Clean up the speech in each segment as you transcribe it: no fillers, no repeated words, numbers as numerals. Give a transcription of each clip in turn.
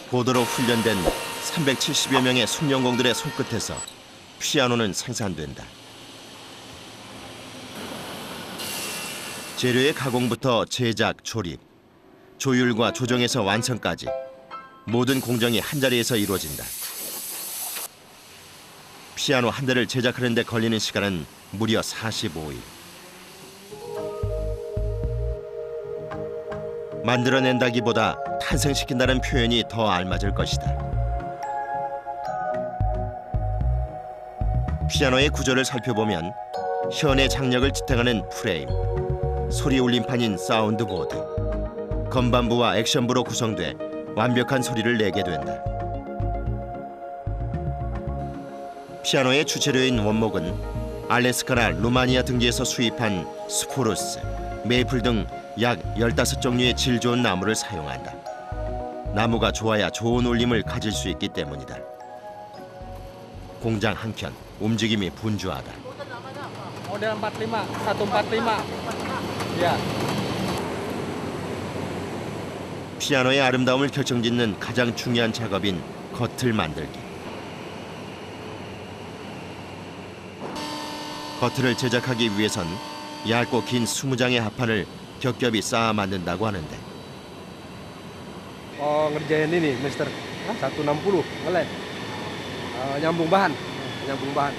고도로 훈련된 370여 명의 숙련공들의 손끝에서 피아노는 생산된다. 재료의 가공부터 제작, 조립, 조율과 조정에서 완성까지 모든 공정이 한자리에서 이루어진다. 피아노 한 대를 제작하는 데 걸리는 시간은 무려 45일. 만들어낸다기보다 탄생시킨다는 표현이 더 알맞을 것이다. 피아노의 구조를 살펴보면 현의 장력을 지탱하는 프레임, 소리 울림판인 사운드보드, 건반부와 액션부로 구성돼 완벽한 소리를 내게 된다. 피아노의 주재료인 원목은 알래스카나 루마니아 등지에서 수입한 스포루스, 메이플 등 약 15종류의 질 좋은 나무를 사용한다. 나무가 좋아야 좋은 울림을 가질 수 있기 때문이다. 공장 한켠 움직임이 분주하다. Model 45, 145. Ya. 피아노의 아름다움을 결정짓는 가장 중요한 작업인 겉을 만들기. 겉을 제작하기 위해선 얇고 긴 20장의 합판을 겹겹이 쌓아 만든다고 하는데 Ngerjain ini, Mister. 160, ngelem. Nyambung bahan. Nyambung bahan.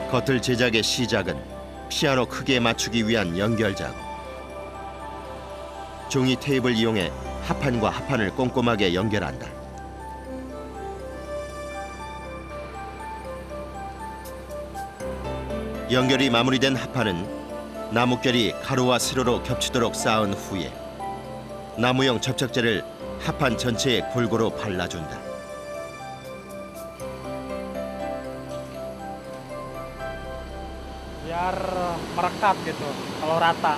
겉을 제작의 시작은 피아노 크기에 맞추기 위한 연결 작업. 종이 테이프를 이용해 합판과 합판을 꼼꼼하게 연결한다. 연결이 마무리된 합판은 나뭇결이 가루와 세로로 겹치도록 쌓은 후에 나무형 접착제를 합판 전체에 골고루 발라준다. Biar merekat gitu, kalau rata.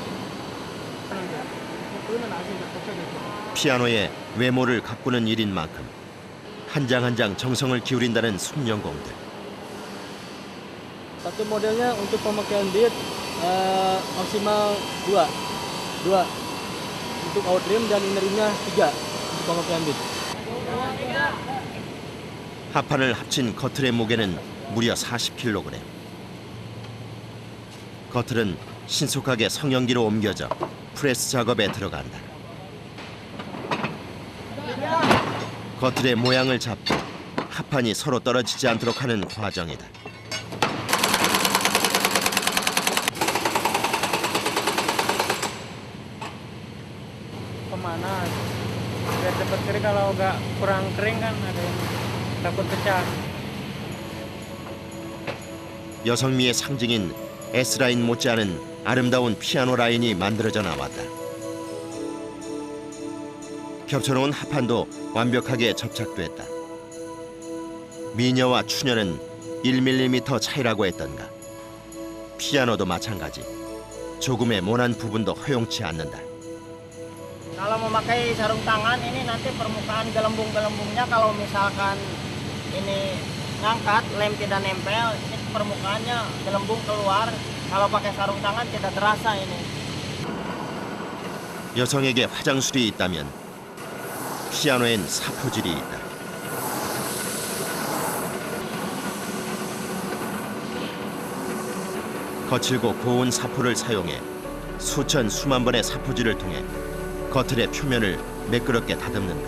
피아노의 외모를 가꾸는 일인 만큼 한 장 한 장 정성을 기울인다는 숙련공들. Satu modelnya untuk pemakaian beat maksimal 2. Untuk outrim dan innernya 3 untuk pemakaian beat. 합판을 합친 거틀의 무게는 무려 40kg. 거틀은 신속하게 성형기로 옮겨져 프레스 작업에 들어간다. 거틀의 모양을 잡고 합판이 서로 떨어지지 않도록 하는 과정이다. Pemanas. Biar cepat kering, kalau nggak kurang kering kan ada yang takut pecah. 여성미의 상징인 S라인 못지않은 아름다운 피아노 라인이 만들어져 나왔다. 겹쳐놓은 합판도 완벽하게 접착됐다. 미녀와 추녀는 1mm 차이라고 했던가. 피아노도 마찬가지. 조금의 모난 부분도 허용치 않는다. Kalau memakai sarung tangan ini nanti permukaan gelembung-gelembungnya kalau misalkan ini ngangkat, lem tidak nempel, ini permukaannya gelembung keluar. Kalau pakai sarung tangan tidak terasa ini. 여성에게 화장술이 있다면 피아노엔 사포질이 있다. 거칠고 고운 사포를 사용해 수천 수만 번의 사포질을 통해 거틀의 표면을 매끄럽게 다듬는다.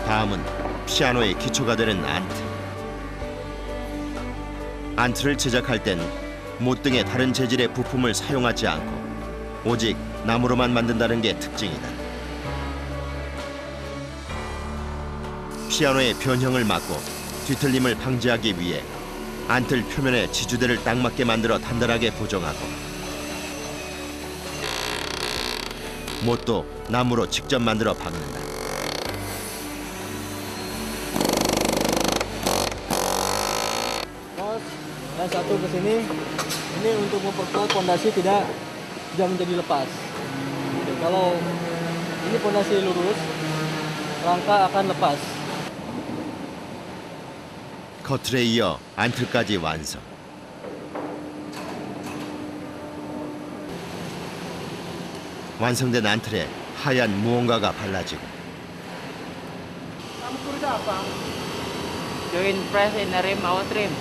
다음은 피아노의 기초가 되는 안트. 안트를 제작할 땐 못 등의 다른 재질의 부품을 사용하지 않고 오직 나무로만 만든다는 게 특징이다. 피아노의 변형을 막고 뒤틀림을 방지하기 위해 안틀 표면에 지주대를 딱 맞게 만들어 단단하게 고정하고 못도 나무로 직접 만들어 박는다. Dan satu ke sini, ini untuk memperkuat fondasi tidak menjadi lepas. Kalau ini Ini pondasi lurus, rangka akan lepas. 커틀에 이어 안틀까지 완성. 완성된 안틀에 하얀 무언가가 발라지고 Kamu kerja apa? Join press in rim out rim.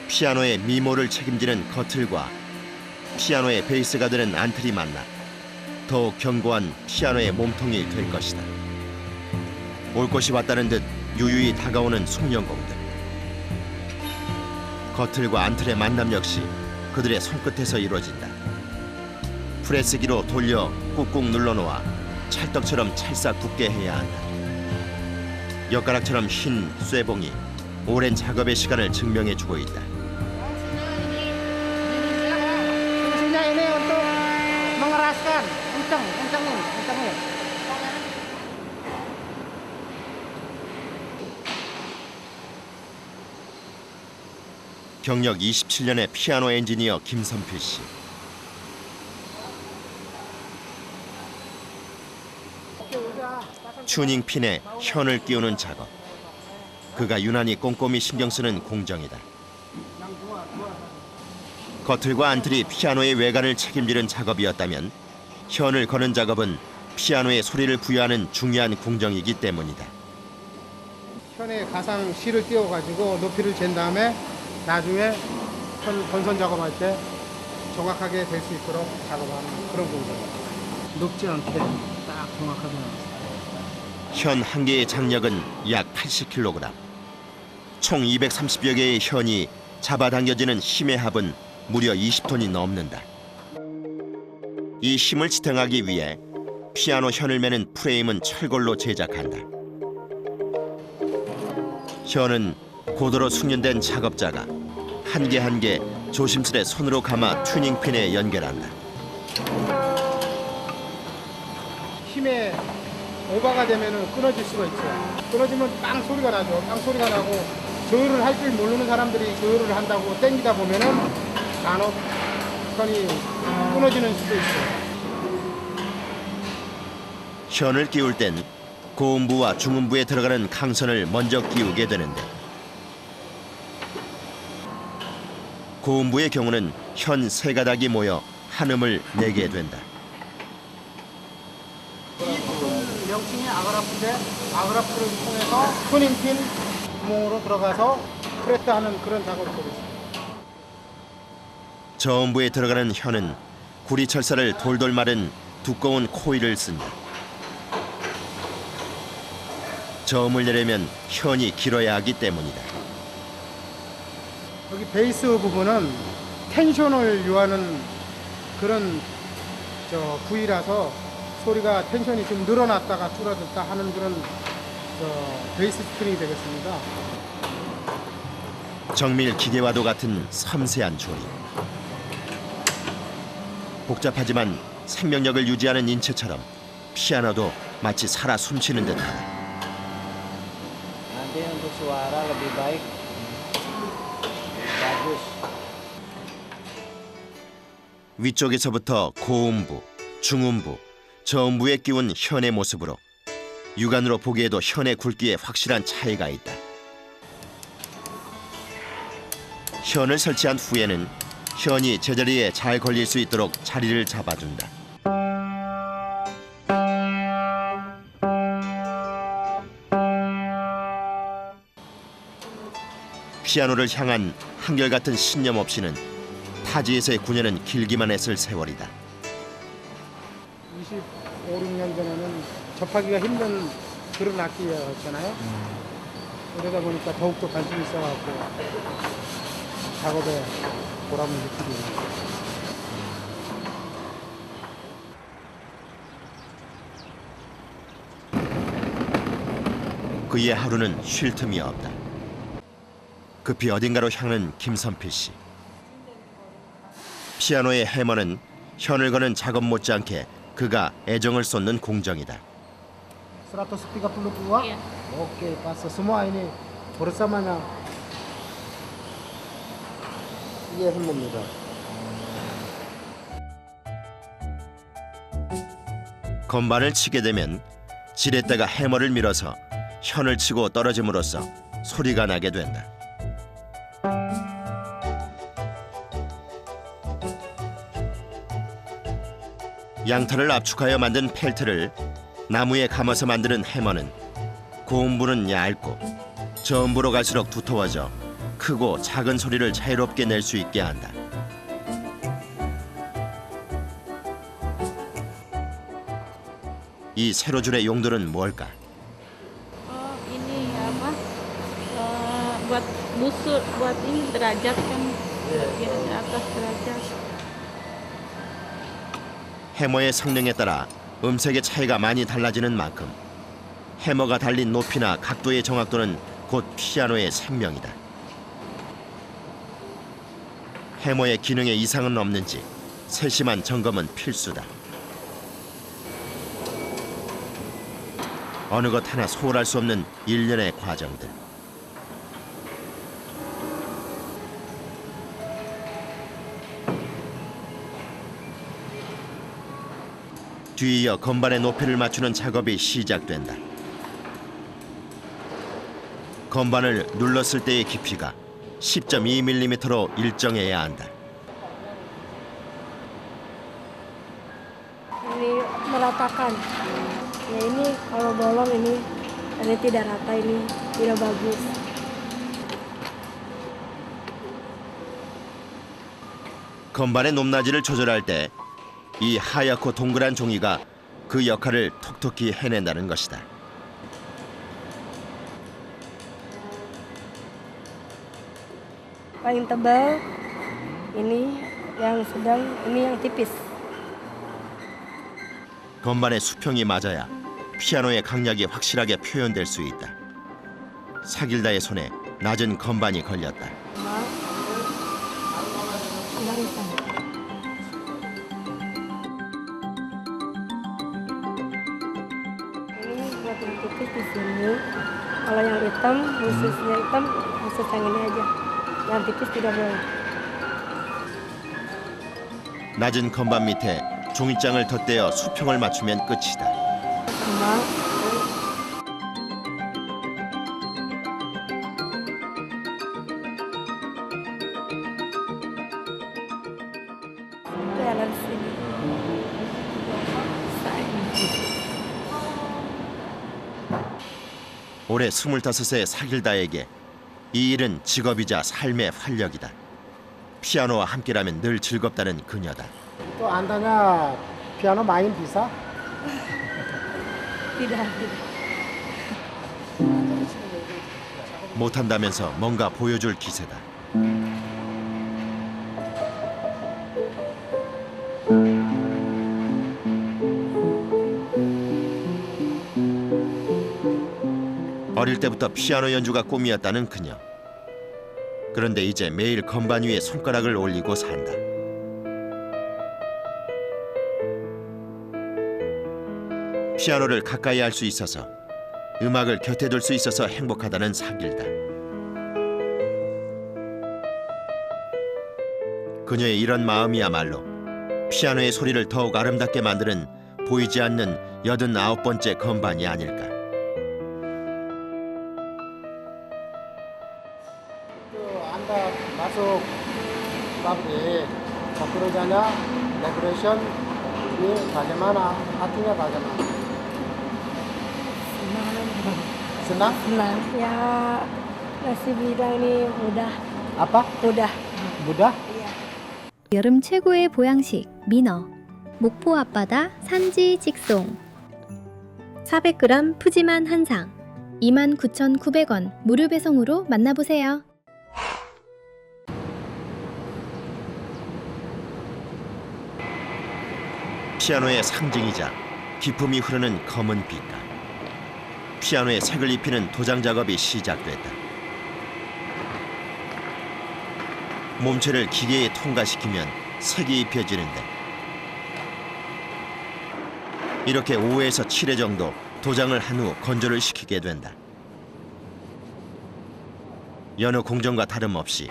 피아노의 미모를 책임지는 커틀과 피아노의 베이스가 되는 안틀이 만나 더욱 견고한 피아노의 몸통이 될 것이다. 올 것이 왔다는 듯 유유히 다가오는 송년공들. 커틀과 안틀의 만남 역시 그들의 손끝에서 이루어진다. 프레스기로 돌려 꾹꾹 눌러놓아 찰떡처럼 찰싹 붙게 해야 한다. 엿가락처럼 흰 쇠봉이 오랜 작업의 시간을 증명해주고 있다. Fungsinya ini untuk mengeraskan, kencangin. 경력 27년의 피아노 엔지니어 김선필 씨. 튜닝 핀에 현을 끼우는 작업. 그가 유난히 꼼꼼히 신경 쓰는 공정이다. 커틀과 안틀이 피아노의 외관을 책임지는 작업이었다면 현을 거는 작업은 피아노의 소리를 부여하는 중요한 공정이기 때문이다. 현에 가상 실을 띄워가지고 높이를 잰 다음에 나중에 현 건선 작업할 때 정확하게 될 수 있도록 작업하는 그런 공정입니다. 높지 않게 딱 정확하게 나왔어요. 현 한 개의 장력은 약 80kg. 총 230여 개의 현이 잡아당겨지는 힘의 합은 무려 20톤이 넘는다. 이 힘을 지탱하기 위해 피아노 현을 매는 프레임은 철골로 제작한다. 현은 고도로 숙련된 작업자가 한 개 한 개 조심스레 손으로 감아 튜닝핀에 연결한다. 힘에 오버가 되면 끊어질 수가 있어요. 끊어지면 빵 소리가 나죠. 빵 소리가 나고 조율을 할 줄 모르는 사람들이 조율을 한다고 땡기다 보면은 간혹 현이 끊어지는 수도 있어요. 현을 끼울 땐 고음부와 중음부에 들어가는 강선을 먼저 끼우게 되는데 고음부의 경우는 현 세 가닥이 모여 한 음을 내게 된다. 이 부분 명칭이 아그라프인데 아그라프를 통해서 튜닝핀 구멍으로 들어가서 프레트하는 그런 작업을 하고 있습니다. 저음부에 들어가는 현은 구리철사를 돌돌 마른 두꺼운 코일을 쓴다. 저음을 내려면 현이 길어야 하기 때문이다. 여기 베이스 부분은 텐션을 요하는 그런 부위라서 소리가 텐션이 좀 늘어났다가 줄어들다 하는 그런 베이스 스프링이 되겠습니다. 정밀 기계와도 같은 섬세한 조리. 복잡하지만 생명력을 유지하는 인체처럼 피아노도 마치 살아 숨쉬는 듯하다. Nanti untuk suara lebih baik, bagus. 위쪽에서부터 고음부, 중음부, 저음부에 끼운 현의 모습으로 육안으로 보기에도 현의 굵기에 확실한 차이가 있다. 현을 설치한 후에는 현이 제자리에 잘 걸릴 수 있도록 자리를 잡아준다. 피아노를 향한 한결같은 신념 없이는 타지에서의 9년은 길기만 했을 세월이다. 25, 6년 전에는 접하기가 힘든 그런 악기였잖아요. 그러다 보니까 더욱더 관심이 있어갖고 작업에 보람을 느끼고 있습니다. 그의 하루는 쉴 틈이 없다. 급히 어딘가로 향하는 김선필 씨. 피아노의 해머는 현을 거는 작업 못지않게 그가 애정을 쏟는 공정이다. 132? Iya. Oke, pas semua ini bersamanya. Iya, semuanya. 건반을 치게 되면 지렛대가 해머를 밀어서 현을 치고 떨어짐으로써 소리가 나게 된다. 양털을 압축하여 만든 펠트를 나무에 감아서 만드는 해머는 고음부는 얇고 저음부로 갈수록 두터워져 크고 작은 소리를 자유롭게 낼 수 있게 한다. 이 세로줄의 용도는 뭘까? Oh, ini apa? Buat busur, buat ini derajat kan, biar di atas derajat. 해머의 성능에 따라 음색의 차이가 많이 달라지는 만큼 해머가 달린 높이나 각도의 정확도는 곧 피아노의 생명이다. 해머의 기능에 이상은 없는지 세심한 점검은 필수다. 어느 것 하나 소홀할 수 없는 일련의 과정들. 뒤이어 건반의 높이를 맞추는 작업이 시작된다. 건반을 눌렀을 때의 깊이가 10.2mm로 일정해야 한다. Ini meratakan. Ya ini kalau bolong ini tidak rata, ini tidak bagus. 건반의 높낮이를 조절할 때 이 하얗고 동그란 종이가 그 역할을 톡톡히 해낸다는 것이다. Paling tebal ini, yang sedang ini yang tipis. 건반의 수평이 맞아야 피아노의 강약이 확실하게 표현될 수 있다. 사길다의 손에 낮은 건반이 걸렸다. Barisan. Ini buat yang tipis di sini. Kalau yang hitam, khususnya hitam, khusus yang ini aja. Yang tipis tidak boleh. 낮은 건반 밑에 종이장을 덧대어 수평을 맞추면 끝이다. Sama jalan sini. 올해 25세 사길다에게 이 일은 직업이자 삶의 활력이다. 피아노와 함께라면 늘 즐겁다는 그녀다. 또 안다냐? 피아노 많이 비싸? Tidak. 못한다면서 뭔가 보여줄 기세다. 어릴 때부터 피아노 연주가 꿈이었다는 그녀. 그런데 이제 매일 건반 위에 손가락을 올리고 산다. 피아노를 가까이 할 수 있어서, 음악을 곁에 둘 수 있어서 행복하다는 사길다. 그녀의 이런 마음이야말로 피아노의 소리를 더욱 아름답게 만드는 보이지 않는 89번째 건반이 아닐까. anda masuk pabrik bekerjanya decoration ini bagaimana? Artinya bagaimana? Senang? Senang. Ya masih bilang ini mudah. Apa? Mudah. Mudah? 여름 최고의 보양식 민어. 목포 앞바다 산지 직송. 400g 푸짐한 한상. 29,900원 무료 배송으로 만나보세요. 피아노의 상징이자 기품이 흐르는 검은 빛깔. 피아노에 색을 입히는 도장 작업이 시작됐다. 몸체를 기계에 통과시키면 색이 입혀지는데, 이렇게 5에서 7회 정도 도장을 한 후 건조를 시키게 된다. 여느 공정과 다름없이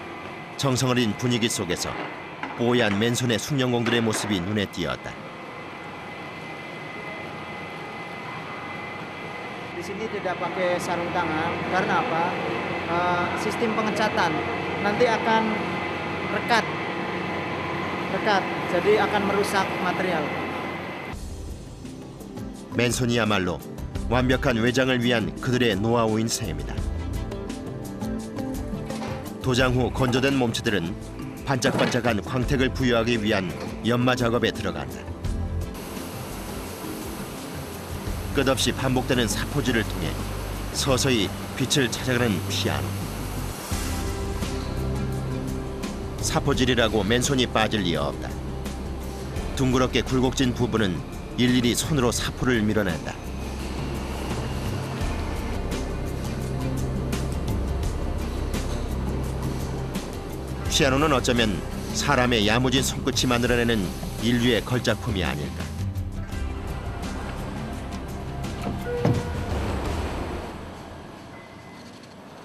정성 어린 분위기 속에서 뽀얀 맨손의 숙련공들의 모습이 눈에 띄었다. Di sini tidak pakai sarung tangan karena apa? Sistem pengecatan nanti akan rekat, jadi akan merusak material. 맨손이야말로 완벽한 외장을 위한 그들의 노하우인 셈이다. 도장 후 건조된 몸체들은 반짝반짝한 광택을 부여하기 위한 연마 작업에 들어간다. 끝없이 반복되는 사포질을 통해 서서히 빛을 찾아가는 피아노. 사포질이라고 맨손이 빠질 리 없다. 둥그렇게 굴곡진 부분은 일일이 손으로 사포를 밀어낸다. 피아노는 어쩌면 사람의 야무진 손끝이 만들어내는 인류의 걸작품이 아닐까.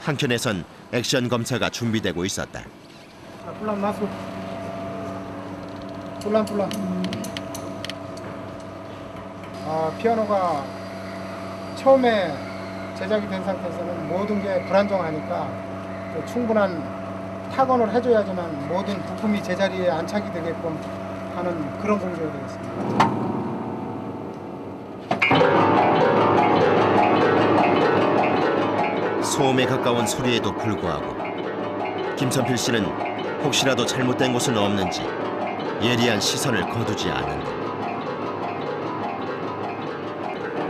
한켠에선 액션 검사가 준비되고 있었다. 플란 마수. 플란. 피아노가 처음에 제작이 된 상태에서는 모든 게 불안정하니까 충분한 타건을 해줘야지만 모든 부품이 제자리에 안착이 되게끔 하는 그런 공정이 되겠습니다. 소음에 가까운 소리에도 불구하고 김선필 씨는 혹시라도 잘못된 곳은 없는지 예리한 시선을 거두지 않는다.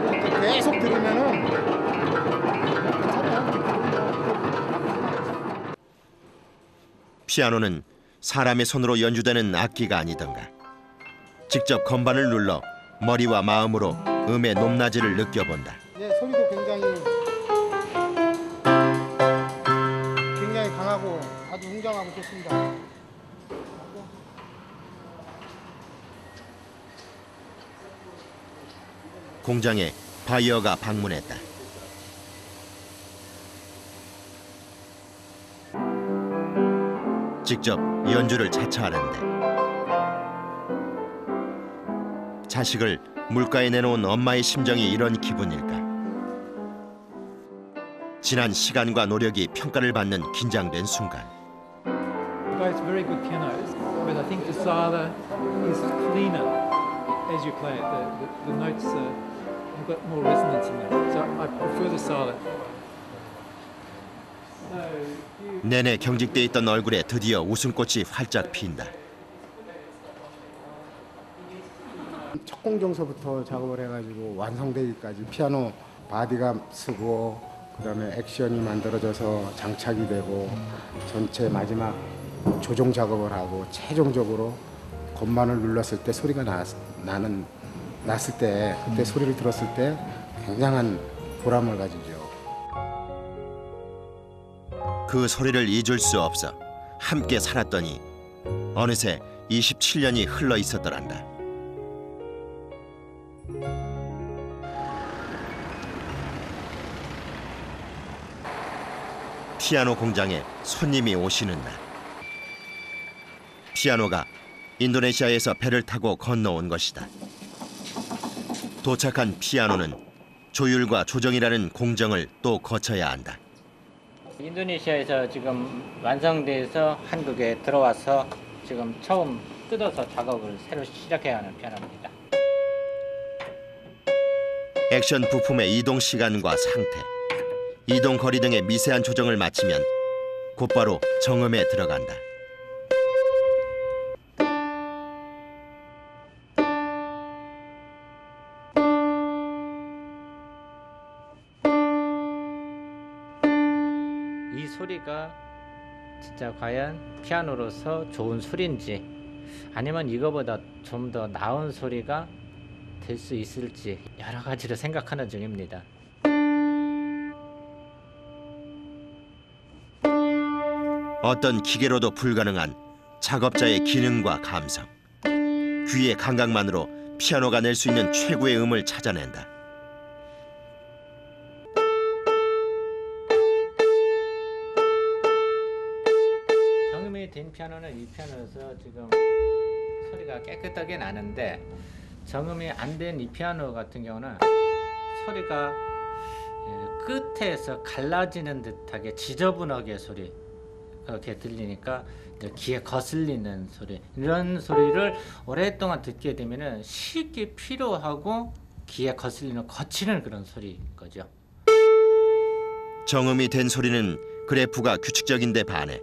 이렇게 계속 들으면은 피아노는 사람의 손으로 연주되는 악기가 아니던가. 직접 건반을 눌러 머리와 마음으로 음의 높낮이를 느껴본다. 소리도 굉장히 강하고 아주 웅장하고 좋습니다. 공장에 바이어가 방문했다. 직접 연주를 자처하는데 자식을 물가에 내놓은 엄마의 심정이 이런 기분일까? 지난 시간과 노력이 평가를 받는 긴장된 순간. Both very good pianos, but I think the Sala is cleaner as you play it. The notes have got more resonance in them, so I prefer the Sala. 내내 경직돼 있던 얼굴에 드디어 웃음꽃이 활짝 핀다. 첫 공정서부터 작업을 해가지고 완성되기까지 피아노 바디가 쓰고 그다음에 액션이 만들어져서 장착이 되고 전체 마지막 조정 작업을 하고 최종적으로 건반을 눌렀을 때 소리가 났을 때 그때 소리를 들었을 때 굉장한 보람을 가지죠. 그 소리를 잊을 수 없어 함께 살았더니 어느새 27년이 흘러 있었더란다. 피아노 공장에 손님이 오시는 날. 피아노가 인도네시아에서 배를 타고 건너온 것이다. 도착한 피아노는 조율과 조정이라는 공정을 또 거쳐야 한다. 인도네시아에서 지금 완성돼서 한국에 들어와서 지금 처음 뜯어서 작업을 새로 시작해야 하는 피아노입니다. 액션 부품의 이동 시간과 상태, 이동 거리 등의 미세한 조정을 마치면 곧바로 정음에 들어간다. 이 소리가 진짜 과연 피아노로서 좋은 소리인지 아니면 이거보다 좀 더 나은 소리가 될 수 있을지 여러 가지를 생각하는 중입니다. 어떤 기계로도 불가능한 작업자의 기능과 감성, 귀의 감각만으로 피아노가 낼 수 있는 최고의 음을 찾아낸다. 정음이 된 피아노는 이 피아노에서 지금 소리가 깨끗하게 나는데 정음이 안 된 이 피아노 같은 경우는 소리가 끝에서 갈라지는 듯하게 지저분하게 소리 그렇게 들리니까 이제 귀에 거슬리는 소리 이런 소리를 오랫동안 듣게 되면은 쉽게 피로하고 귀에 거슬리는 거치는 그런 소리인 거죠. 정음이 된 소리는 그래프가 규칙적인데 반해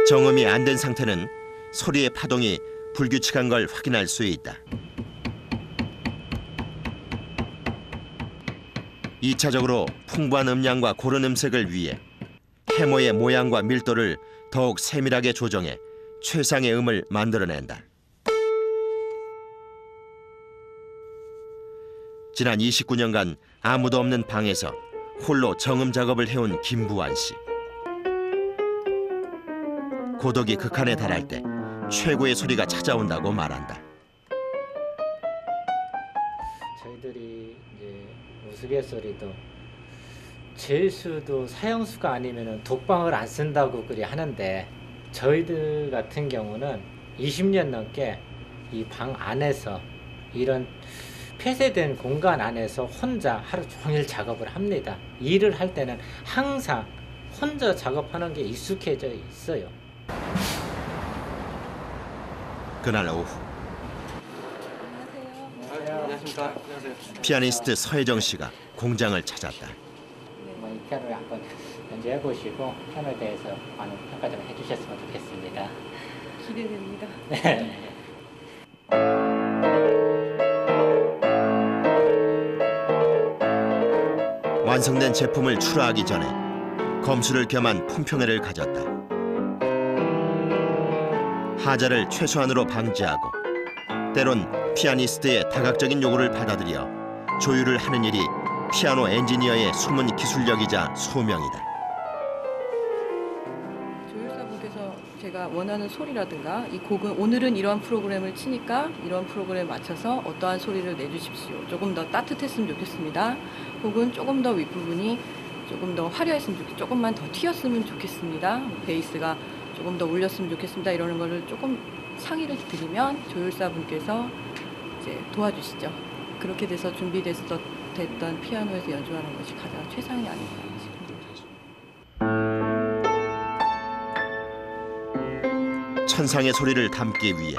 정음이 안 된 상태는 소리의 파동이 불규칙한 걸 확인할 수 있다. 2차적으로 풍부한 음량과 고른 음색을 위해 해모의 모양과 밀도를 더욱 세밀하게 조정해 최상의 음을 만들어낸다. 지난 29년간 아무도 없는 방에서 홀로 정음 작업을 해온 김부환 씨. 고독이 극한에 달할 때 최고의 소리가 찾아온다고 말한다. 저희들이 이제 우스갯소리도 제수도 사형수가 아니면은 독방을 안 쓴다고 그리 하는데 저희들 같은 경우는 20년 넘게 이 방 안에서 이런 폐쇄된 공간 안에서 혼자 하루 종일 작업을 합니다. 일을 할 때는 항상 혼자 작업하는 게 익숙해져 있어요. 그날 오후 안녕하십니까. 안녕하세요. 피아니스트 서혜정 씨가 공장을 찾았다. 이 피아노를 한번 연주해 보시고 피아노에 대해서 많은 평가 좀 해주셨으면 좋겠습니다. 기대됩니다. 네. 완성된 제품을 출하하기 전에 검수를 겸한 품평회를 가졌다. 하자를 최소한으로 방지하고 때론 피아니스트의 다각적인 요구를 받아들여 조율을 하는 일이 피아노 엔지니어의 숨은 기술력이자 소명이다. 조율사분께서 제가 원하는 소리라든가 이 곡은 오늘은 이러한 프로그램을 치니까 이런 프로그램에 맞춰서 어떠한 소리를 내주십시오. 조금 더 따뜻했으면 좋겠습니다. 혹은 조금 더 윗부분이 조금 더 화려했으면 좋겠습니다. 조금만 더 튀었으면 좋겠습니다. 베이스가 조금 더 울렸으면 좋겠습니다. 이러는 거를 조금 상의를 드리면 조율사분께서 이제 도와주시죠. 그렇게 돼서 준비됐던 피아노에서 연주하는 것이 가장 최상이 아닌가 싶습니다. 천상의 소리를 담기 위해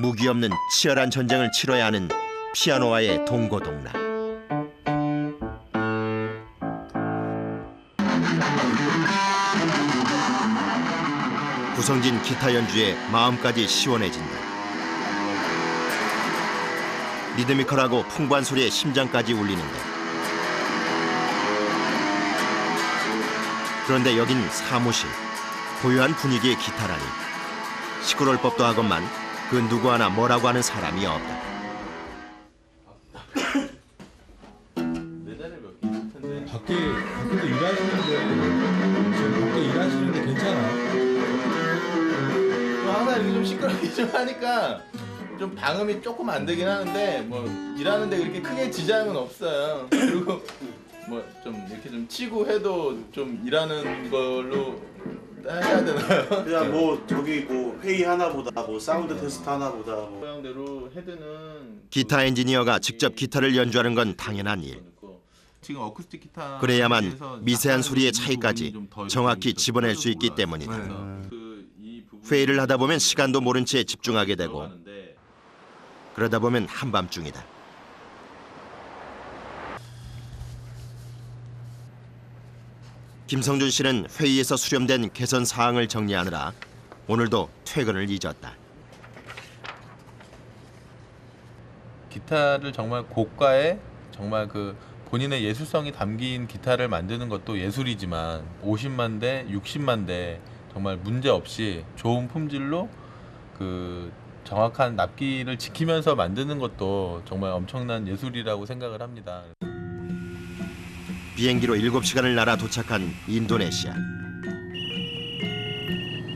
무기 없는 치열한 전쟁을 치러야 하는 피아노와의 동고동락. 구성진 기타 연주에 마음까지 시원해진다. 리드미컬하고 풍부한 소리에 심장까지 울리는데 그런데 여긴 사무실, 고요한 분위기의 기타라니 시끄러울 법도 하건만 그 누구 하나 뭐라고 하는 사람이 없다. 밖에도 일하시는데 지금 밖에 일하시는데 괜찮아요? 항상 이렇게 좀 시끄럽게 좀 하니까 좀 방음이 조금 안 되긴 하는데 뭐 일하는데 그렇게 크게 지장은 없어요. 그리고 뭐 좀 이렇게 좀 치고 해도 좀 일하는 걸로 해야 되나요? 그냥 뭐 저기 뭐 회의 하나보다 뭐 사운드 테스트 하나보다 뭐 모양대로 헤드는 기타 엔지니어가 직접 기타를 연주하는 건 당연한 일. 지금 어쿠스틱 기타 그래야만 미세한 소리의 차이까지 정확히 집어낼 수 있기 때문이다. 회의를 하다 보면 시간도 모른 채 집중하게 되고 그러다 보면 한밤중이다. 김성준 씨는 회의에서 수렴된 개선 사항을 정리하느라 오늘도 퇴근을 잊었다. 기타를 정말 고가의 정말 그 본인의 예술성이 담긴 기타를 만드는 것도 예술이지만 50만 대, 60만 대 정말 문제 없이 좋은 품질로 그 정확한 납기를 지키면서 만드는 것도 정말 엄청난 예술이라고 생각을 합니다. 비행기로 7시간을 날아 도착한 인도네시아.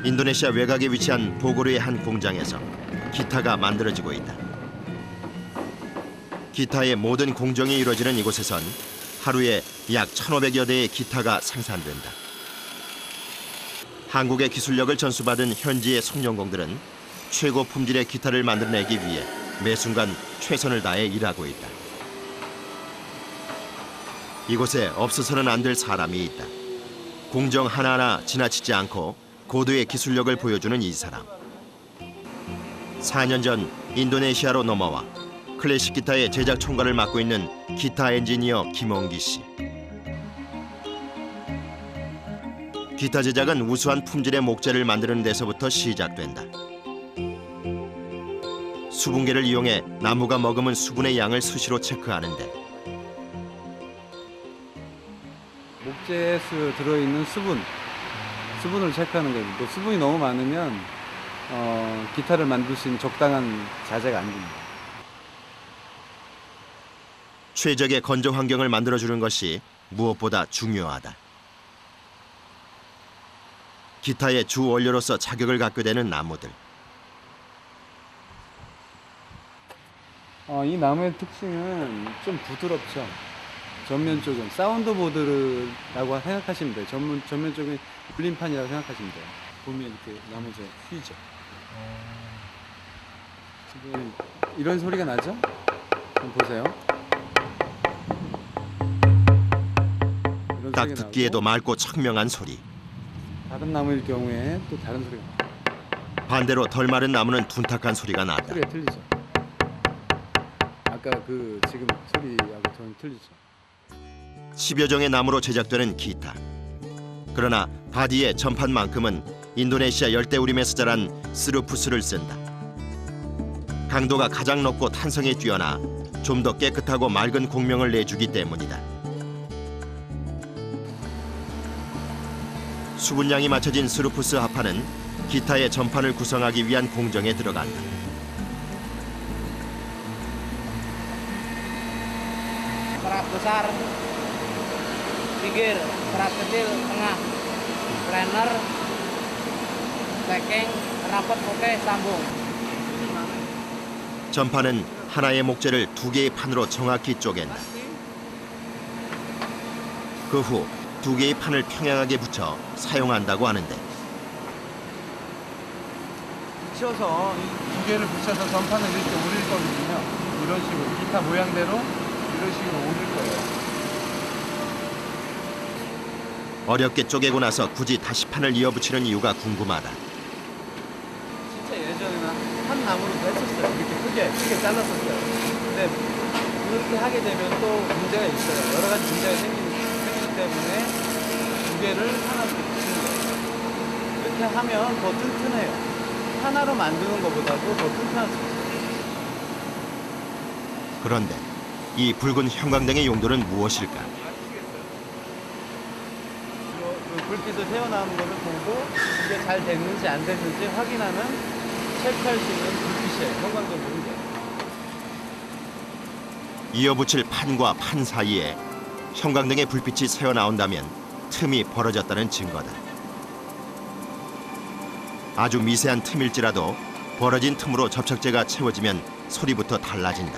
인도네시아 외곽에 위치한 보고르의 한 공장에서 기타가 만들어지고 있다. 기타의 모든 공정이 이루어지는 이곳에선 하루에 약 1,500여 대의 기타가 생산된다. 한국의 기술력을 전수받은 현지의 송년공들은 최고 품질의 기타를 만들어내기 위해 매 순간 최선을 다해 일하고 있다. 이곳에 없어서는 안 될 사람이 있다. 공정 하나하나 지나치지 않고 고도의 기술력을 보여주는 이 사람. 4년 전 인도네시아로 넘어와 클래식 기타의 제작 총괄을 맡고 있는 기타 엔지니어 김홍기 씨. 기타 제작은 우수한 품질의 목재를 만드는 데서부터 시작된다. 수분계를 이용해 나무가 머금은 수분의 양을 수시로 체크하는데 목재에 들어있는 수분을 체크하는 거예요. 또 수분이 너무 많으면 기타를 만들 수 있는 적당한 자재가 안 됩니다. 최적의 건조 환경을 만들어주는 것이 무엇보다 중요하다. 기타의 주 원료로서 자격을 갖게 되는 나무들. 이 나무의 특징은 좀 부드럽죠. 전면 쪽은 사운드보드라고 생각하시면 돼요. 전면 쪽은 불림판이라고 생각하시면 돼요. 보면 이렇게 나무가 휘죠. 지금 이런 소리가 나죠? 한번 보세요. 이런 딱 소리가 듣기에도 나고, 맑고 청명한 소리. 다른 나무일 경우에 또 다른 소리가 나요. 반대로 덜 마른 나무는 둔탁한 소리가 났다. 소리가 틀리죠. 아까 지금 소리하고 전 틀리죠. 10여 종의 나무로 제작되는 기타. 그러나 바디의 전판만큼은 인도네시아 열대우림에서 자란 스루푸스를 쓴다. 강도가 가장 높고 탄성이 뛰어나 좀 더 깨끗하고 맑은 공명을 내주기 때문이다. 수분량이 맞춰진 스루푸스 합판은 기타의 전판을 구성하기 위한 공정에 들어간다. Kerak besar, pinggir, kerak kecil, tengah, planer, stacking, rapat, oke, sambung. 전판은 하나의 목재를 두 개의 판으로 정확히 쪼갠다. 그 후 두 개의 판을 평행하게 붙여 사용한다고 하는데 붙여서 이 두 개를 붙여서 전판을 이렇게 오릴 거거든요. 이런 식으로 기타 모양대로 이런 식으로 오릴 거예요. 어렵게 쪼개고 나서 굳이 다시 판을 이어붙이는 이유가 궁금하다. 진짜 예전에는 한 나무로 했었어요. 이렇게 크게 잘랐었어요. 근데 그렇게 하게 되면 또 문제가 있어요. 여러 가지 문제가 생기기 때문에 두 개를 하나로 붙이는 거예요. 이렇게 하면 더 튼튼해요. 하나로 만드는 것보다도 더 튼튼할 수 있어요. 그런데 이 붉은 형광등의 용도는 무엇일까? 불빛을 새어나오는 것을 보고 이게 잘 됐는지 안 됐는지 확인하는 체크할 수 있는 불빛이에요. 형광등 보는 게. 이어붙일 판과 판 사이에 형광등의 불빛이 새어나온다면 틈이 벌어졌다는 증거다. 아주 미세한 틈일지라도 벌어진 틈으로 접착제가 채워지면 소리부터 달라진다.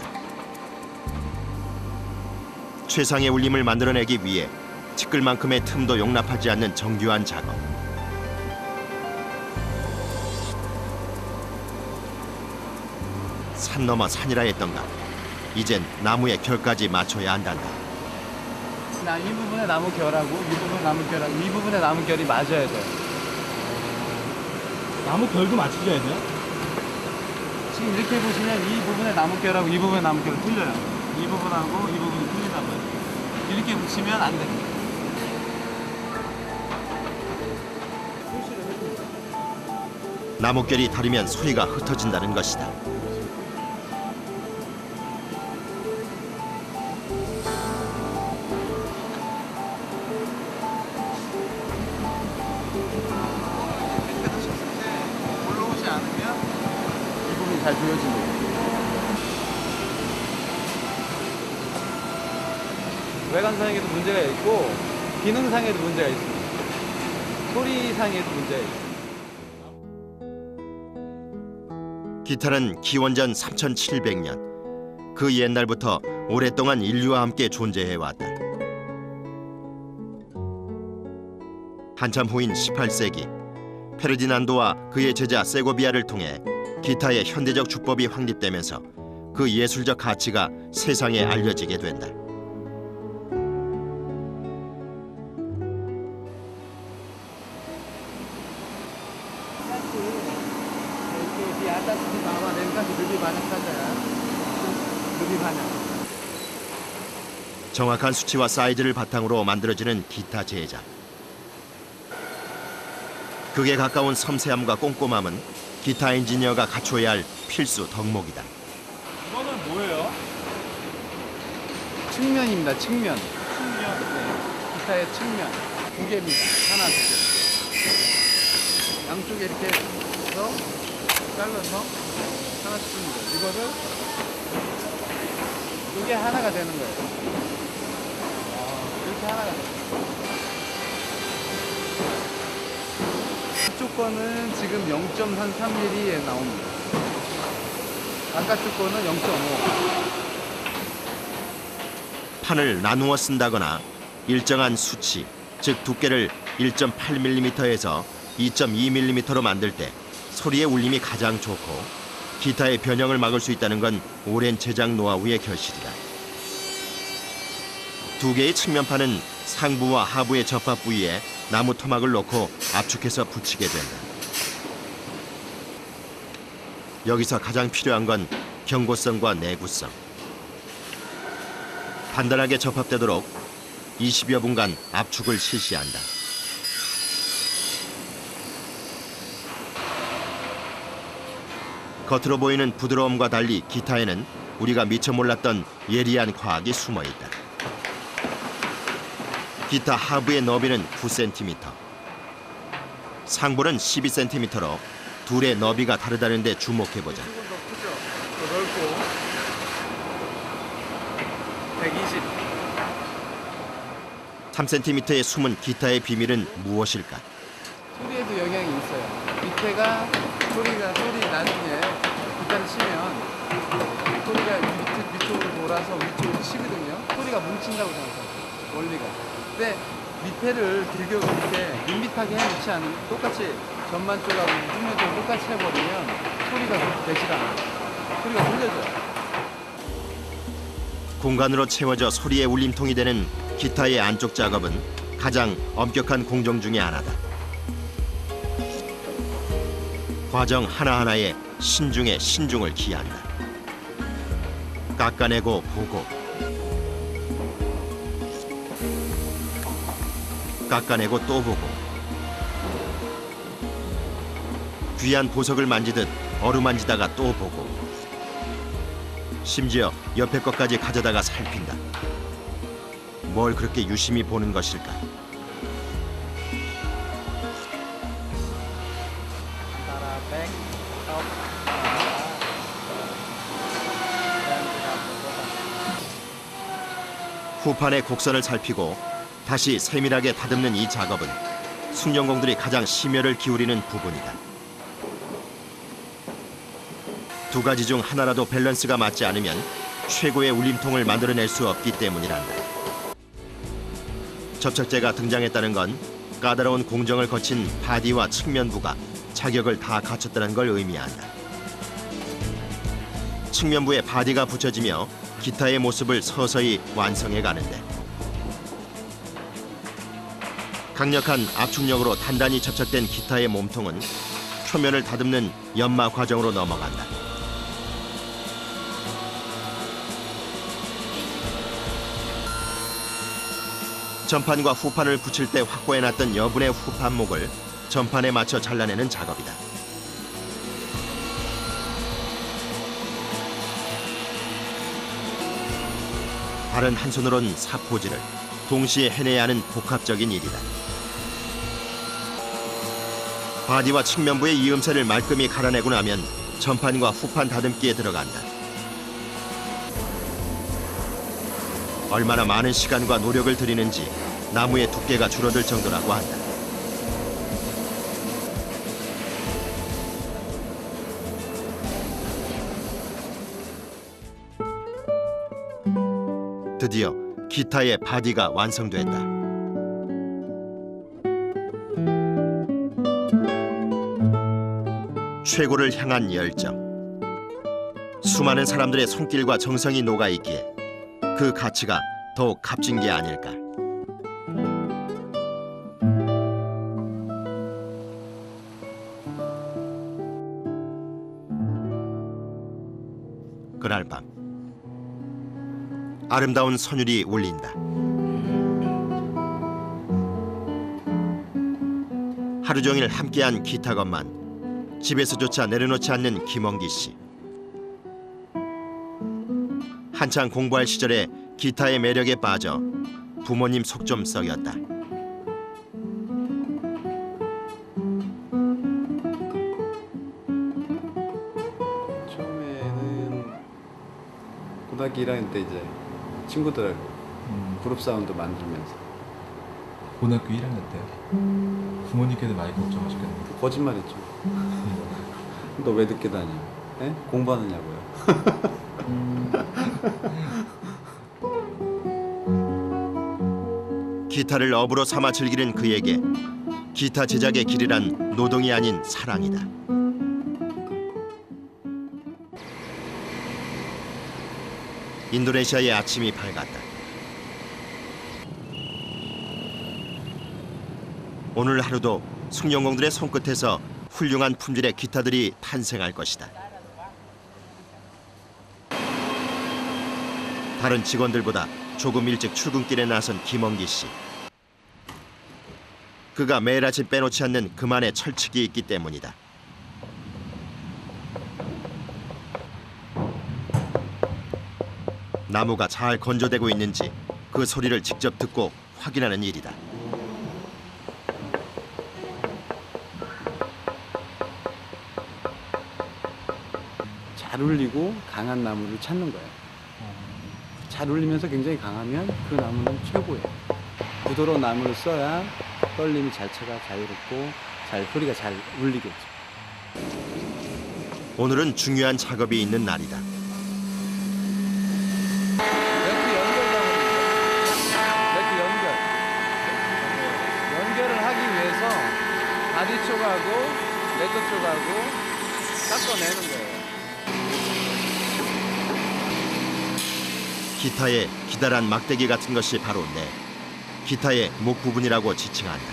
최상의 울림을 만들어내기 위해 티끌만큼의 틈도 용납하지 않는 정교한 작업. 산 넘어 산이라 했던가. 이젠 나무의 결까지 맞춰야 한단다. 이 부분에 나무 결하고 이 부분에 나무 결하고 이 부분에 나무 결이 맞아야 돼요. 나무 결도 맞춰줘야 돼요? 지금 이렇게 보시면 이 부분에 나무 결하고 이 부분에 나무 결은 틀려요. 이 부분하고 이 부분이 틀리단 말이에요. 이렇게 붙이면 안 됩니다. 나무결이 다르면 소리가 흩어진다는 것이다. 올라오지 않으면 이 부분이 잘 조여집니다. 외관상에도 문제가 있고 기능상에도 문제가 있습니다. 소리상에도 문제가 있습니다. 기타는 기원전 3700년. 그 옛날부터 오랫동안 인류와 함께 존재해왔다. 한참 후인 18세기 페르디난도와 그의 제자 세고비아를 통해 기타의 현대적 주법이 확립되면서 그 예술적 가치가 세상에 알려지게 된다. 구입하냐. 정확한 수치와 사이즈를 바탕으로 만들어지는 기타 제작. 극에 가까운 섬세함과 꼼꼼함은 기타 엔지니어가 갖춰야 할 필수 덕목이다. 이거는 뭐예요? 측면입니다. 측면. 네. 기타의 측면. 두 개입니다. 하나, 두 개. 양쪽에 이렇게 해서 잘라서 하나씩 씁니다. 이거를 이게 하나가 되는 거예요. 이렇게 하나가 돼요. 이쪽 거는 지금 0.3mm에 나옵니다. 아까 쪽 거는 0.5. 판을 나누어 쓴다거나 일정한 수치, 즉 두께를 1.8mm에서 2.2mm로 만들 때 소리의 울림이 가장 좋고 기타의 변형을 막을 수 있다는 건 오랜 제작 노하우의 결실이다. 두 개의 측면판은 상부와 하부의 접합 부위에 나무 토막을 놓고 압축해서 붙이게 된다. 여기서 가장 필요한 건 경고성과 내구성. 단단하게 접합되도록 20여 분간 압축을 실시한다. 겉으로 보이는 부드러움과 달리 기타에는 우리가 미처 몰랐던 예리한 과학이 숨어 있다. 기타 하부의 너비는 9cm, 상부는 12cm로 둘의 너비가 다르다는 데 주목해보자. 조금 더 크죠? 더 넓고 120. 3cm의 숨은 기타의 비밀은 무엇일까? 소리에도 영향이 있어요. 밑에가 소리 나중에 기타를 치면 소리가 밑쪽으로 돌아서 위쪽으로 치거든요. 소리가 뭉친다고 생각해요. 원리가. 근데 밑에를 길게 이렇게 밋밋하게 해놓지 않으면 똑같이 전만 쪽하고 후면 쪽 똑같이 해버리면 소리가 되질 않아요. 소리가 흘려져요. 공간으로 채워져 소리의 울림통이 되는 기타의 안쪽 작업은 가장 엄격한 공정 중의 하나다. 과정 하나하나에 신중에 신중을 기한다. 깎아내고 보고, 깎아내고 또 보고, 귀한 보석을 만지듯 어루만지다가 또 보고, 심지어 옆에 것까지 가져다가 살핀다. 뭘 그렇게 유심히 보는 것일까? 후판의 곡선을 살피고 다시 세밀하게 다듬는 이 작업은 숙련공들이 가장 심혈을 기울이는 부분이다. 두 가지 중 하나라도 밸런스가 맞지 않으면 최고의 울림통을 만들어낼 수 없기 때문이란다. 접착제가 등장했다는 건 까다로운 공정을 거친 바디와 측면부가 자격을 다 갖췄다는 걸 의미한다. 측면부에 바디가 붙여지며 기타의 모습을 서서히 완성해 가는데 강력한 압축력으로 단단히 접착된 기타의 몸통은 표면을 다듬는 연마 과정으로 넘어간다. 전판과 후판을 붙일 때 확보해놨던 여분의 후판목을 전판에 맞춰 잘라내는 작업이다. 다른 한 손으론 사포질을 동시에 해내야 하는 복합적인 일이다. 바디와 측면부의 이음새를 말끔히 갈아내고 나면 전판과 후판 다듬기에 들어간다. 얼마나 많은 시간과 노력을 들이는지 나무의 두께가 줄어들 정도라고 한다. 드디어 기타의 바디가 완성됐다. 최고를 향한 열정. 수많은 사람들의 손길과 정성이 녹아있기에 그 가치가 더욱 값진 게 아닐까. 그날 밤 아름다운 선율이 울린다. 하루 종일 함께한 기타건만 집에서조차 내려놓지 않는 김원기 씨. 한창 공부할 시절에 기타의 매력에 빠져 부모님 속 좀 썩였다. 처음에는 고등학교 1학년 때 이제 친구들하고 그룹 사운드 만들면서. 고등학교 1학년 때요? 부모님께도 많이 걱정하셨겠네요. 거짓말했죠. 너 왜 늦게 다녀? 에? 공부하느냐고요. 기타를 업으로 삼아 즐기는 그에게 기타 제작의 길이란 노동이 아닌 사랑이다. 인도네시아의 아침이 밝았다. 오늘 하루도 숭룡공들의 손끝에서 훌륭한 품질의 기타들이 탄생할 것이다. 다른 직원들보다 조금 일찍 출근길에 나선 김원기 씨. 그가 매일 아침 빼놓지 않는 그만의 철칙이 있기 때문이다. 나무가 잘 건조되고 있는지 그 소리를 직접 듣고 확인하는 일이다. 잘 울리고 강한 나무를 찾는 거예요. 잘 울리면서 굉장히 강하면 그 나무는 최고예요. 부드러운 나무를 써야 떨림이 자체가 자유롭고 소리가 잘 울리겠죠. 오늘은 중요한 작업이 있는 날이다. 연결을 하기 위해서 바디 쪽하고 레드 쪽하고 닦아내는 거예요. 기타의 기다란 막대기 같은 것이 바로 내 기타의 목 부분이라고 지칭한다.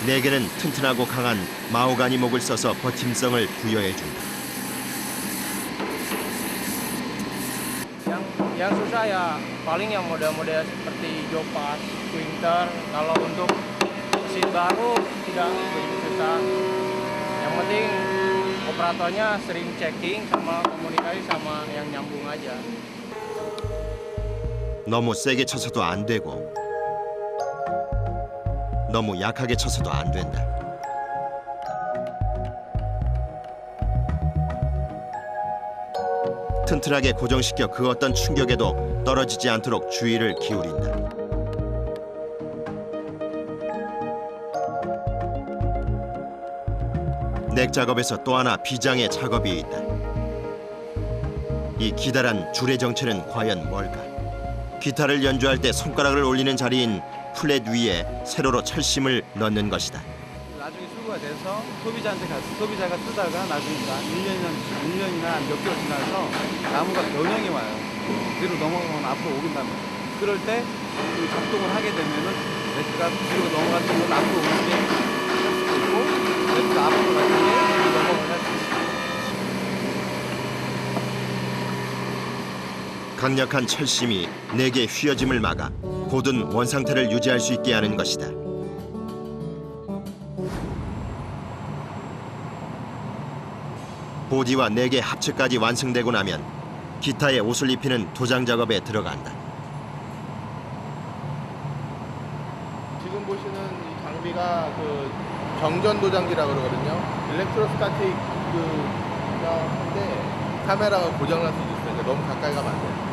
내게는 튼튼하고 강한 마호가니 목을 써서 버팀성을 부여해준다. Yang susah ya paling yang model-model seperti Jopas, Winter. Kalau untuk mesin baru tidak begitu susah. Yang penting operatornya sering checking sama komunikasi sama yang nyambung aja. 너무 세게 쳐서도 안 되고 너무 약하게 쳐서도 안 된다. 튼튼하게 고정시켜 그 어떤 충격에도 떨어지지 않도록 주의를 기울인다. 넥 작업에서 또 하나 비장의 작업이 있다. 이 기다란 줄의 정체는 과연 뭘까? 기타를 연주할 때 손가락을 올리는 자리인 플랫 위에 세로로 철심을 넣는 것이다. 나중에 수거가 돼서 소비자한테 가서 소비자가 쓰다가 나중에 1년이나 몇 개월 지나서 나무가 변형이 와요. 뒤로 넘어가면 앞으로 오긴다는 거예요. 그럴 때 그 작동을 하게 되면은 넥가 뒤로 넘어가서 이건 앞으로 오는 게 할 수도 있고 넥가 앞으로 가는 게 뒤로 넘어가게 할 수 있어요. 강력한 철심이 넥의 휘어짐을 막아 고든 원상태를 유지할 수 있게 하는 것이다. 보디와 넥의 합체까지 완성되고 나면 기타에 옷을 입히는 도장 작업에 들어간다. 지금 보시는 이 장비가 그 정전 도장기라 그러거든요. 일렉트로스타틱 그인데 카메라가 고장날 수도 있어요. 너무 가까이 가면 안 돼요.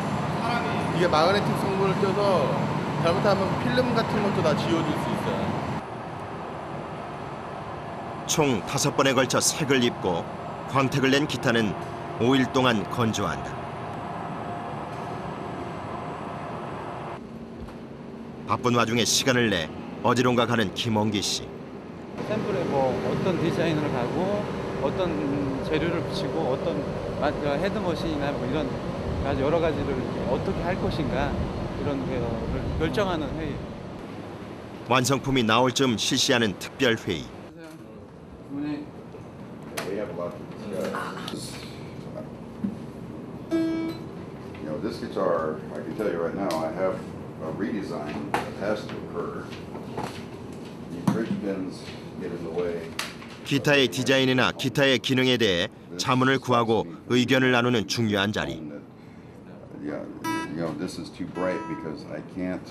이게 마그네틱 성분을 껴서 잘못하면 필름 같은 것도 다 지워줄 수 있어요. 총 5번에 걸쳐 색을 입고 광택을 낸 기타는 5일 동안 건조한다. 바쁜 와중에 시간을 내 어디론가 가는 김원기 씨. 샘플에 뭐 어떤 디자인을 가고 어떤 재료를 붙이고 어떤 헤드머신이나 뭐 이런 아주 여러 가지를 어떻게 할 것인가 이런 거를 결정하는 회의. 완성품이 나올 즈음 실시하는 특별 회의. guitar, I can tell you right now, I have a redesign that has to occur. The bridge pins get in the way. 기타의 디자인이나 기타의 기능에 대해 자문을 구하고 의견을 나누는 중요한 자리. Yeah, you know, this is too bright because I can't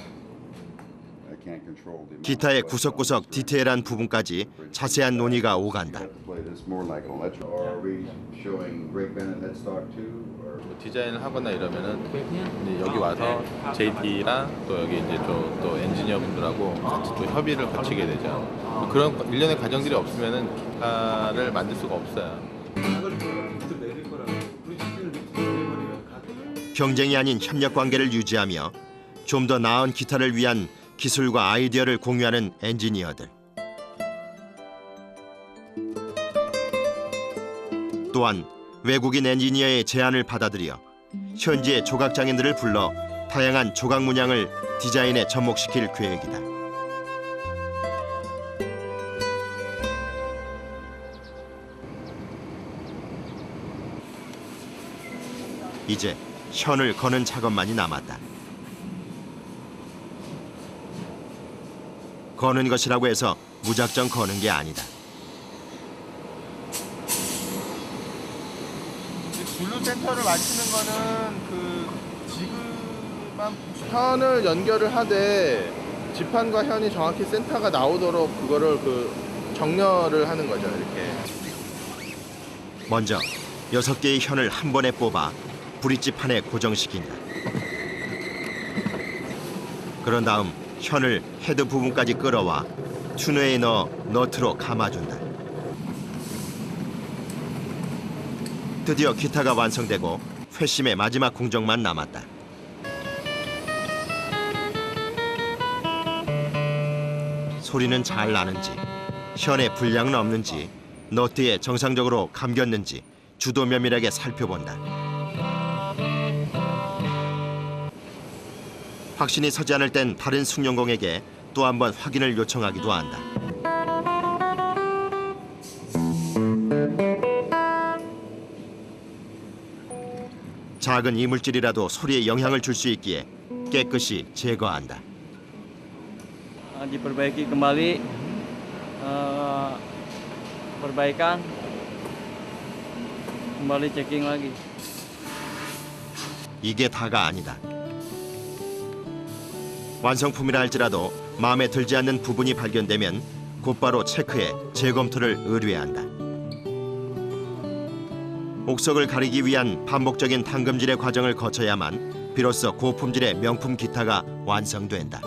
control the amount. 기타의 구석구석 디테일한 부분까지 자세한 논의가 오간다. Play this more like an electric. Are we showing brake band and headstock too? Or 디자인을 하거나 이러면은 이제 여기 와서 JD랑 또 여기 이제 또 엔지니어분들하고 같이 또 협의를 거치게 되죠. 그런 일련의 과정들이 없으면은 기타를 만들 수가 없어요. 경쟁이 아닌 협력 관계를 유지하며 좀 더 나은 기타를 위한 기술과 아이디어를 공유하는 엔지니어들. 또한 외국인 엔지니어의 제안을 받아들여 현지의 조각장인들을 불러 다양한 조각 문양을 디자인에 접목시킬 계획이다. 이제 현을 거는 작업만이 남았다. 거는 것이라고 해서 무작정 거는 게 아니다. 블루 센터를 맞추는 거는 그 지그만 현을 연결을 하되 지판과 현이 정확히 센터가 나오도록 그거를 그 정렬을 하는 거죠, 이렇게. 먼저 6개의 현을 한 번에 뽑아 브릿지판에 고정시킨다. 그런 다음 현을 헤드 부분까지 끌어와 튜너에 넣어 너트로 감아준다. 드디어 기타가 완성되고 회심의 마지막 공정만 남았다. 소리는 잘 나는지, 현에 불량은 없는지, 너트에 정상적으로 감겼는지 주도 면밀하게 살펴본다. 확신이 서지 않을 땐 다른 숙련공에게 또 한 번 확인을 요청하기도 한다. 작은 이물질이라도 소리에 영향을 줄 수 있기에 깨끗이 제거한다. Diperbaiki kembali, perbaikan, kembali checking lagi. 이게 다가 아니다. 완성품이라 할지라도 마음에 들지 않는 부분이 발견되면 곧바로 체크해 재검토를 의뢰한다. 옥석을 가리기 위한 반복적인 당금질의 과정을 거쳐야만 비로소 고품질의 명품 기타가 완성된다.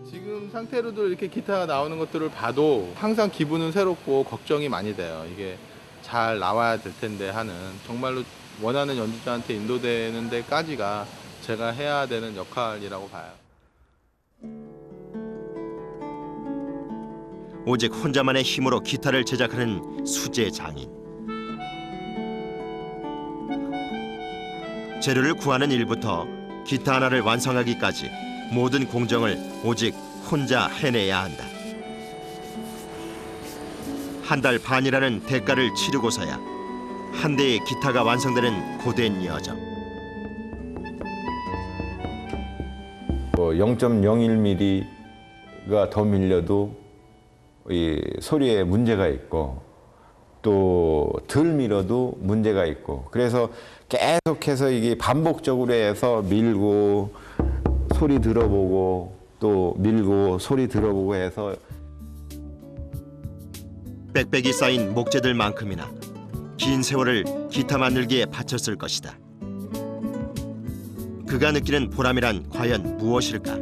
지금 상태로도 이렇게 기타가 나오는 것들을 봐도 항상 기분은 새롭고 걱정이 많이 돼요. 이게 잘 나와야 될 텐데 하는, 정말로 원하는 연주자한테 인도되는 데까지가 제가 해야 되는 역할이라고 봐요. 오직 혼자만의 힘으로 기타를 제작하는 수제 장인. 재료를 구하는 일부터 기타 하나를 완성하기까지 모든 공정을 오직 혼자 해내야 한다. 한 달 반이라는 대가를 치르고서야 한 대의 기타가 완성되는 고된 여정. 0.01mm가 더 밀려도 이 소리에 문제가 있고 또 덜 밀어도 문제가 있고, 그래서 계속해서 이게 반복적으로 해서 밀고 소리 들어보고 또 밀고 소리 들어보고 해서 빽빽이 쌓인 목재들만큼이나 긴 세월을 기타 만들기에 바쳤을 것이다. 그가 느끼는 보람이란 과연 무엇일까?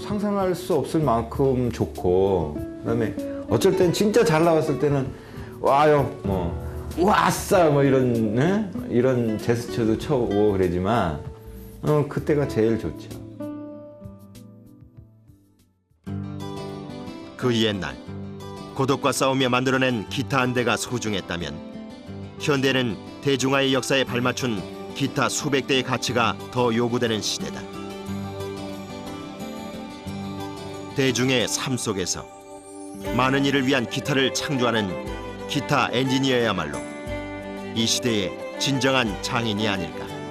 상상할 수 없을 만큼 좋고, 그다음에 어쩔 땐 진짜 잘 나왔을 때는 와요 뭐 와싸 뭐 이런 제스처도 쳐오고 그러지만 그때가 제일 좋죠. 그 옛날 고독과 싸우며 만들어낸 기타 한 대가 소중했다면 현대는 대중화의 역사에 발맞춘 기타 수백 대의 가치가 더 요구되는 시대다. 대중의 삶 속에서 많은 이를 위한 기타를 창조하는 기타 엔지니어야말로 이 시대의 진정한 장인이 아닐까.